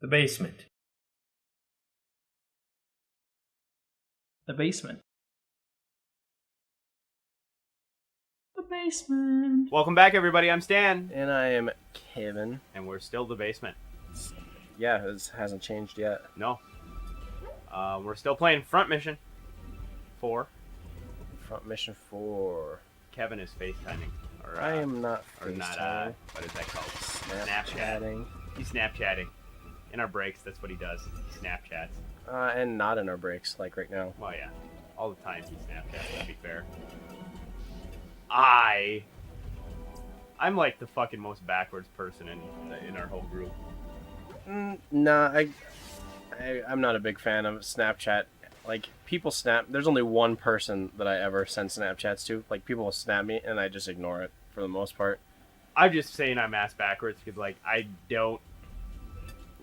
The basement. The basement. The basement. Welcome back, everybody. I'm Stan. And I am Kevin. And we're still the basement. Yeah, this hasn't changed yet. No. We're still playing Front Mission 4. Front Mission 4. Kevin is FaceTiming. Or, I am not Or not, FaceTiming. what is that called? Snapchatting. He's Snapchatting. In our breaks, that's what he does. He Snapchats. And not in our breaks, like right now. Well, yeah. All the time he Snapchats, to be fair. I'm like the fucking most backwards person in our whole group. Nah, I'm not a big fan of Snapchat. Like, people snap. There's only one person that I ever send Snapchats to. Like, people will snap me, and I just ignore it for the most part. I'm just saying I'm ass backwards because, like, I don't...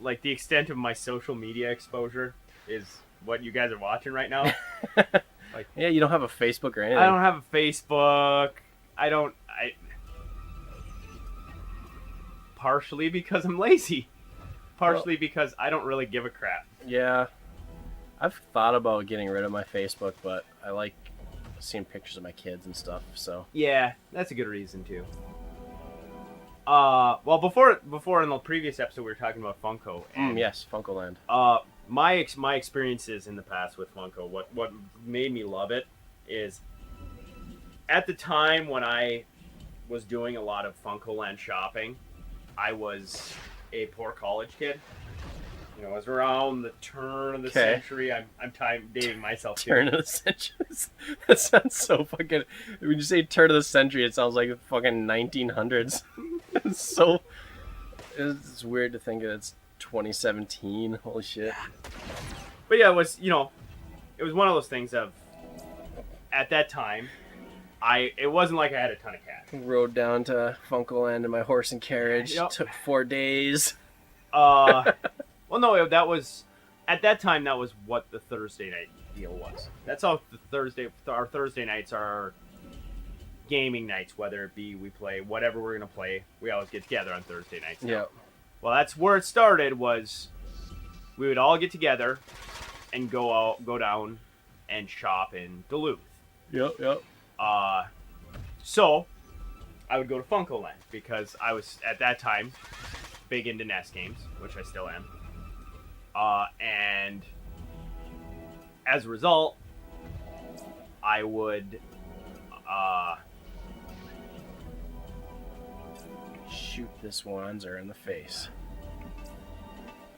Like, the extent of my social media exposure is what you guys are watching right now. Like, yeah, you don't have a Facebook or anything. I don't have a Facebook. Partially because I'm lazy. Partially because I don't really give a crap. Yeah. I've thought about getting rid of my Facebook, but I like seeing pictures of my kids and stuff, so... Yeah, that's a good reason, too. Well, before in the previous episode, we were talking about Funko. And, yes, Funko Land. My experiences in the past with Funko, what made me love it is, at the time when I was doing a lot of Funko Land shopping, I was a poor college kid. You know, it was around the turn of the century. I'm dating myself too. Turn of the century? That sounds so fucking... When you say turn of the century, it sounds like fucking 1900s. It's weird to think that it's 2017. Holy shit. But yeah, it was one of those things of, at that time, it wasn't like I had a ton of cash. Rode down to Funko Land in my horse and carriage. Yep. Took 4 days. Well, no, that was, at that time, that was what the Thursday night deal was. That's all our Thursday nights are our gaming nights, whether it be we play whatever we're going to play. We always get together on Thursday nights. Yeah. Well, that's where it started, was we would all get together and go down and shop in Duluth. Yep. So, I would go to Funko Land because I was, at that time, big into NES games, which I still am. And as a result, I would shoot this wanzer in the face.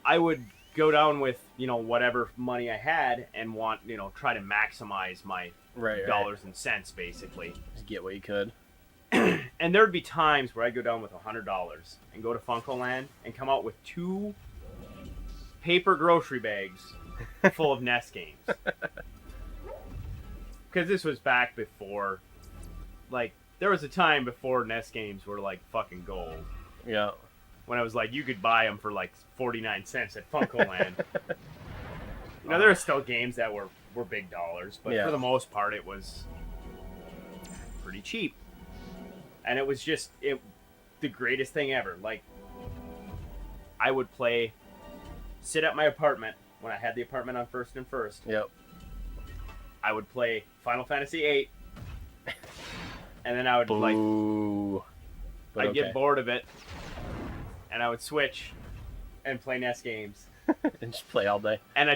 I would go down with, whatever money I had and try to maximize my dollars and cents, basically. Just get what you could. And there'd be times where I'd go down with $100 and go to Funko Land and come out with 2 paper grocery bags full of NES games. Because this was back before, there was a time before NES games were, fucking gold. Yeah. When I was you could buy them for, 49 cents at Funko Land. There were still games that were big dollars, but for the most part, it was pretty cheap. And it was just, the greatest thing ever. I would sit at my apartment, when I had the apartment on First and First. Yep. I would play Final Fantasy VIII. And then I would, I'd get bored of it. And I would switch and play NES games. And just play all day. And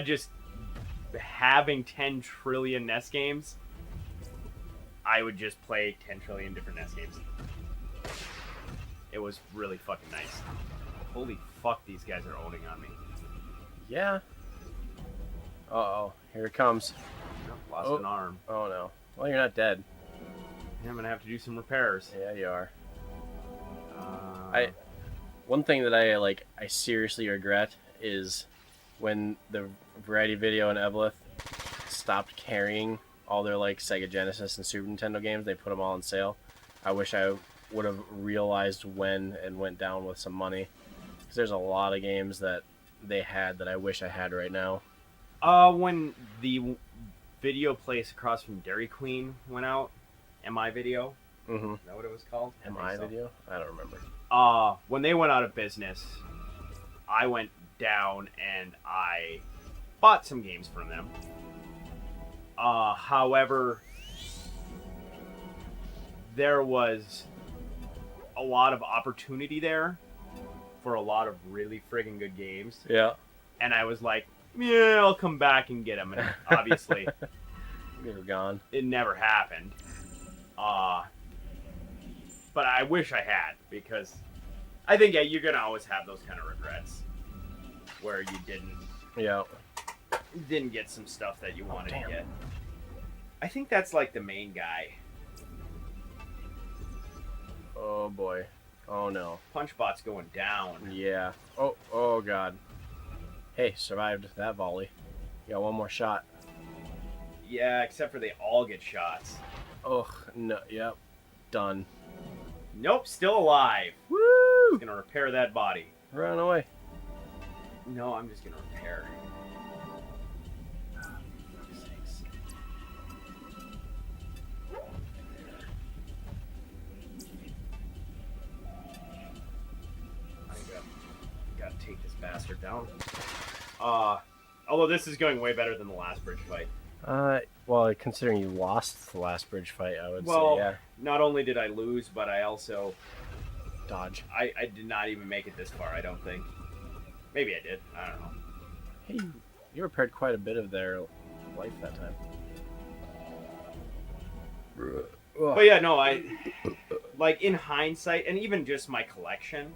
having 10 trillion NES games, I would just play 10 trillion different NES games. It was really fucking nice. Holy fuck, these guys are owning on me. Yeah. Uh-oh. Here it comes. Lost an arm. Oh, no. Well, you're not dead. I'm gonna have to do some repairs. Yeah, you are. One thing that I seriously regret is when the Variety Video and Evelyn stopped carrying all their Sega Genesis and Super Nintendo games. They put them all on sale. I wish I would have realized when and went down with some money, because there's a lot of games that they had that I wish I had right now. When the video place across from Dairy Queen went out, MI Video, Mm-hmm. is that what it was called? MI Video? I don't remember. When they went out of business, I went down and I bought some games from them. However, there was a lot of opportunity there for a lot of really friggin' good games. Yeah. And I was like, yeah, I'll come back and get them. And obviously, they were gone. It never happened. But I wish I had, because I think you're gonna always have those kind of regrets where you didn't get some stuff that you wanted to get. I think that's like the main guy. Oh boy. Oh no. Punchbot's going down. Yeah. Oh god. Hey, survived that volley. You got one more shot. Yeah, except for they all get shots. Ugh, no, yep. Done. Nope, still alive. Woo! I'm gonna repair that body. Run away. No, I'm just gonna repair. Gotta take this bastard down. Although this is going way better than the last bridge fight. Well, considering you lost the last bridge fight, I would say, yeah. Not only did I lose, but I also... Dodge. I did not even make it this far, I don't think. Maybe I did. I don't know. Hey, you repaired quite a bit of their life that time. But yeah, no, like, in hindsight, and even just my collection,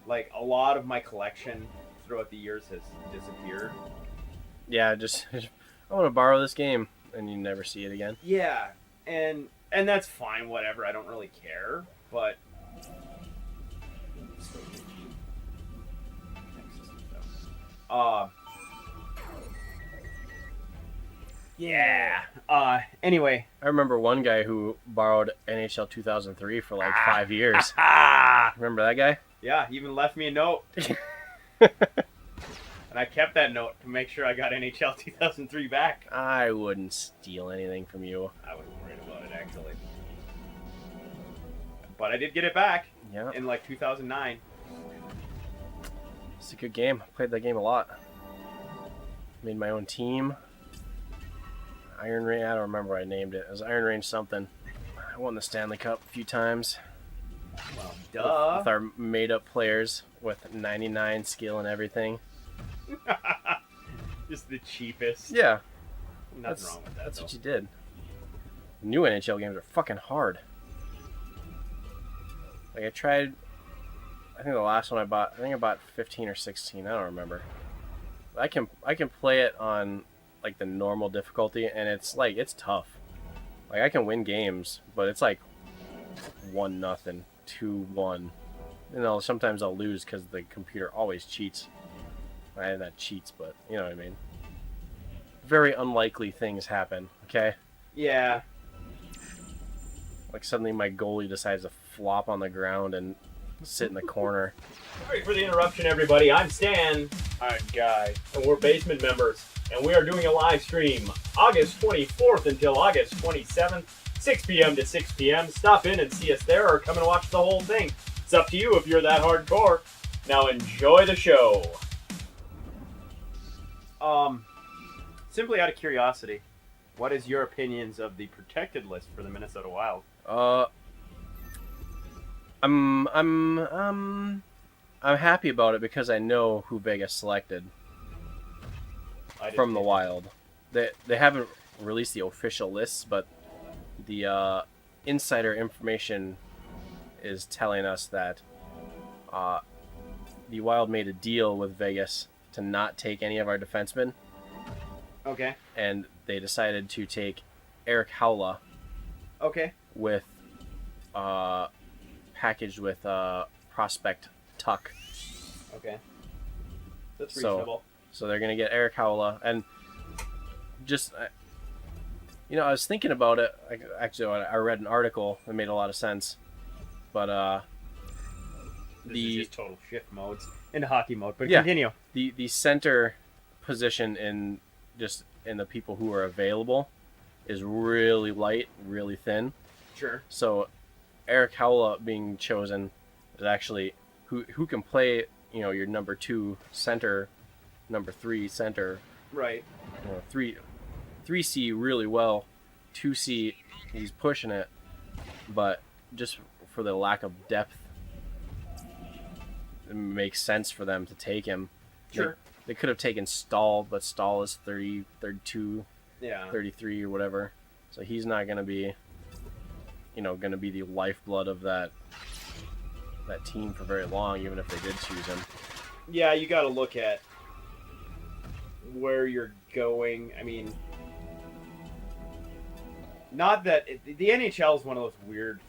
like, a lot of my collection throughout the years has disappeared. Yeah, just I want to borrow this game, and you never see it again. Yeah, and that's fine, whatever, I don't really care, but... Yeah. Anyway. I remember one guy who borrowed NHL 2003 for like 5 years. Remember that guy? Yeah, he even left me a note. And I kept that note to make sure I got NHL 2003 back. I wouldn't steal anything from you. I wasn't worried about it, actually. But I did get it back in like 2009. It's a good game. I played that game a lot. Made my own team. Iron Range, I don't remember what I named it. It was Iron Range something. I won the Stanley Cup a few times. Well, duh. With our made-up players with 99 skill and everything. Just the cheapest. Yeah. Nothing wrong with that, That's what you did. New NHL games are fucking hard. Like, I tried... I think the last one I bought... I think I bought 15 or 16. I don't remember. I can play it on... like the normal difficulty, and it's tough. Like, I can win games, but it's like 1-0, 2-1. And sometimes I'll lose because the computer always cheats. Not cheats, but you know what I mean. Very unlikely things happen. Okay. Yeah. Like suddenly my goalie decides to flop on the ground and sit in the corner. Sorry for the interruption, everybody. I'm Stan. I'm Guy, and we're Basement members. And we are doing a live stream August 24th until August 27th, 6 p.m. to 6 p.m. Stop in and see us there, or come and watch the whole thing. It's up to you if you're that hardcore. Now enjoy the show. Simply out of curiosity, what is your opinions of the protected list for the Minnesota Wild? I'm happy about it because I know who Vegas selected from the Wild. They haven't released the official lists, but the insider information is telling us that the Wild made a deal with Vegas to not take any of our defensemen. Okay. And they decided to take Eric Howla. Okay. With packaged with prospect Tuck. Okay. That's reasonable. So they're gonna get Eric Howla, and just I was thinking about it. Actually, I read an article that made a lot of sense, but this is just total shift modes into hockey mode. But yeah, continue. The center position in the people who are available is really light, really thin. Sure. So Eric Howla being chosen is actually who can play, your number 2 center, number 3 center. Right. 3C really well. 2C, he's pushing it, but just for the lack of depth, it makes sense for them to take him. Sure. They could have taken Stahl, but Stahl is 30, 32, Yeah. 33 or whatever. So he's not going to be, the lifeblood of that team for very long, even if they did choose him. Yeah, you got to look at where you're going. I mean, not that the NHL is one of those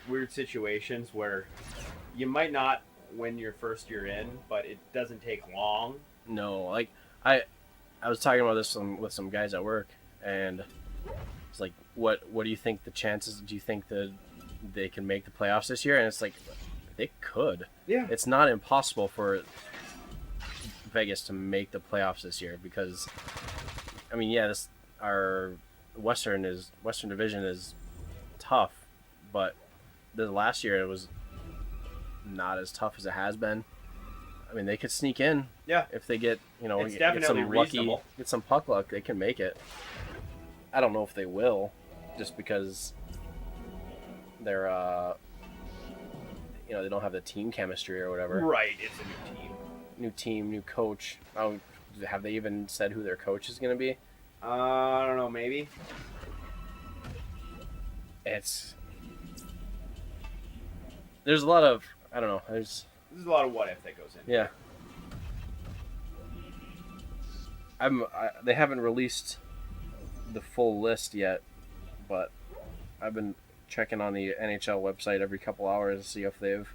weird situations where you might not win your first year in, but it doesn't take long. No, like I was talking about this with some guys at work, and it's like, what do you think the chances? Do you think that they can make the playoffs this year? And it's like, they could. Yeah. It's not impossible for Vegas to make the playoffs this year because, I mean, yeah, our Western Division is tough, but the last year it was not as tough as it has been. I mean, they could sneak in. Yeah. If they get, it's get definitely some reasonable. get some puck luck, they can make it. I don't know if they will, just because they're, they don't have the team chemistry or whatever. Right. It's a new team. New team, new coach. Oh, have they even said who their coach is going to be? I don't know. Maybe. There's a lot of, I don't know. There's a lot of what if that goes in. Yeah. They haven't released the full list yet, but I've been checking on the NHL website every couple hours to see if they've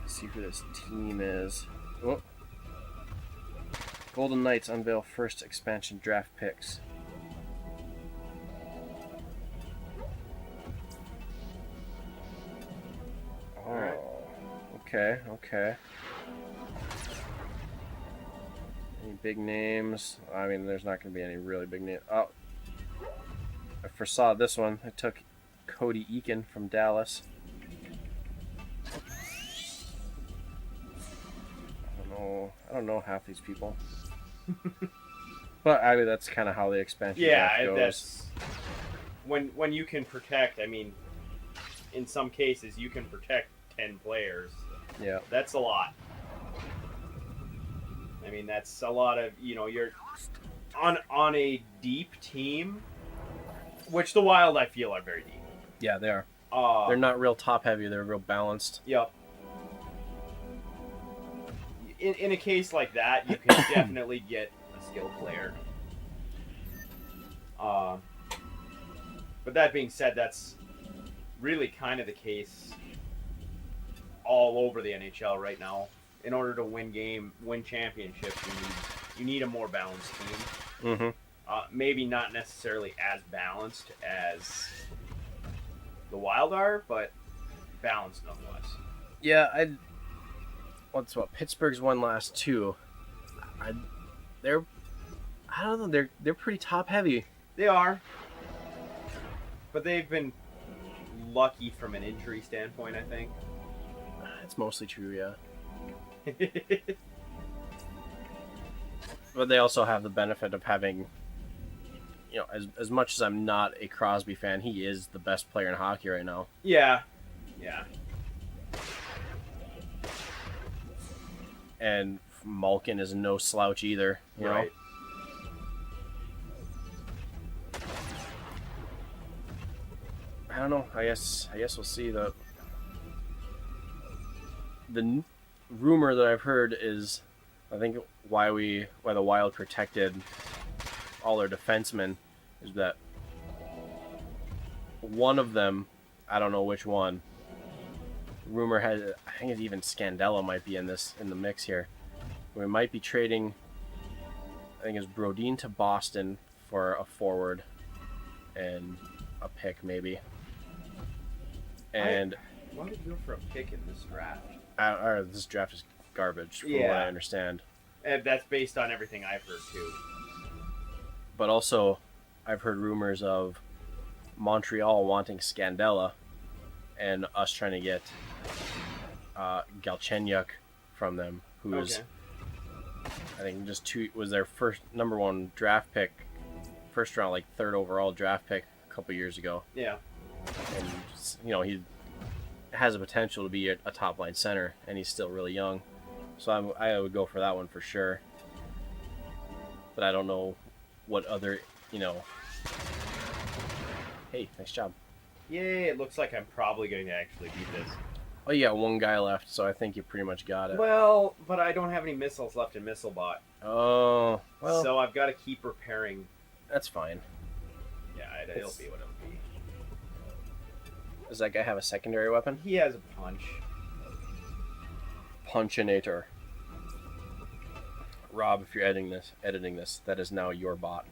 see who this team is. Oh. Golden Knights unveil first expansion draft picks. Oh, okay. Any big names? I mean, there's not going to be any really big names. Oh, I foresaw this one. I took Cody Eakin from Dallas. I don't know half these people. But I mean, that's kind of how the expansion draft goes. That's when you can protect. I mean, in some cases, you can protect 10 players. Yeah, that's a lot. I mean, that's a lot of you're on a deep team, which the Wild I feel are very deep. Yeah, they are. They're not real top heavy. They're real balanced. Yep. In a case like that, you can definitely get a skilled player. But that being said, that's really kind of the case all over the NHL right now. In order to win championships, you need a more balanced team. Mm-hmm. Maybe not necessarily as balanced as the Wild are, but balanced nonetheless. Yeah, Pittsburgh's won last 2. I don't know. They're pretty top heavy. They are, but they've been lucky from an injury standpoint, I think. It's mostly true, yeah. But they also have the benefit of having, as much as I'm not a Crosby fan, he is the best player in hockey right now. Yeah. And Malkin is no slouch either, you know? I don't know. I guess we'll see. The rumor that I've heard is, I think why the Wild protected all their defensemen is that one of them, I don't know which one. Rumor has, I think it's even Scandella might be in the mix here. We might be trading, I think it's Brodin to Boston for a forward and a pick maybe. And why would you go for a pick in this draft? This draft is garbage, from what I understand. And that's based on everything I've heard too. But also, I've heard rumors of Montreal wanting Scandella, and us trying to get Galchenyuk from them, who's Okay. I think was their first number one draft pick, first round, like third overall draft pick a couple years ago. Yeah. And you know, he has a potential to be a top line center, and he's still really young. So I would go for that one for sure. But I don't know what other, you know. Hey, nice job. Yay! It looks like I'm probably going to actually beat this. Oh, you got one guy left, so I think you pretty much got it. Well, but I don't have any missiles left in Missile Bot. Oh, well. So I've got to keep repairing. That's fine. Yeah, it'll be what it'll be. Does that guy have a secondary weapon? He has a punch. Punchinator. Rob, if you're editing this, that is now your bot.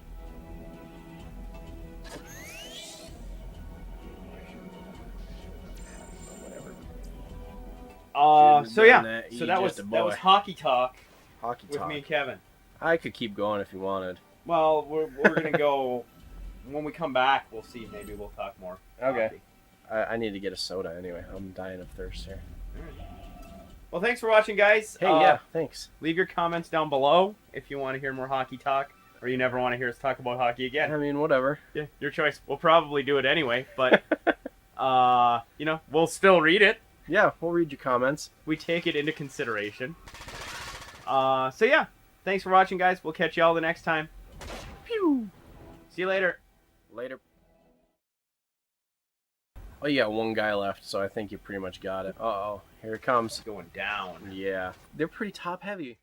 So yeah, that. so You that was just a that was boy. hockey talk Hockey with talk. me and Kevin. I could keep going if you wanted. Well, we're gonna go when we come back. We'll see. Maybe we'll talk more. Okay. Hockey. I need to get a soda anyway. I'm dying of thirst here. Well, thanks for watching, guys. Hey, yeah, thanks. Leave your comments down below if you want to hear more hockey talk, or you never want to hear us talk about hockey again. I mean, whatever. Yeah, your choice. We'll probably do it anyway, but you know, we'll still read it. Yeah, we'll read your comments. We take it into consideration. So yeah, thanks for watching, guys. We'll catch you all the next time. Pew. See you later. Later. Oh, you got one guy left, so I think you pretty much got it. Uh-oh, here it comes. Going down. Yeah. They're pretty top heavy.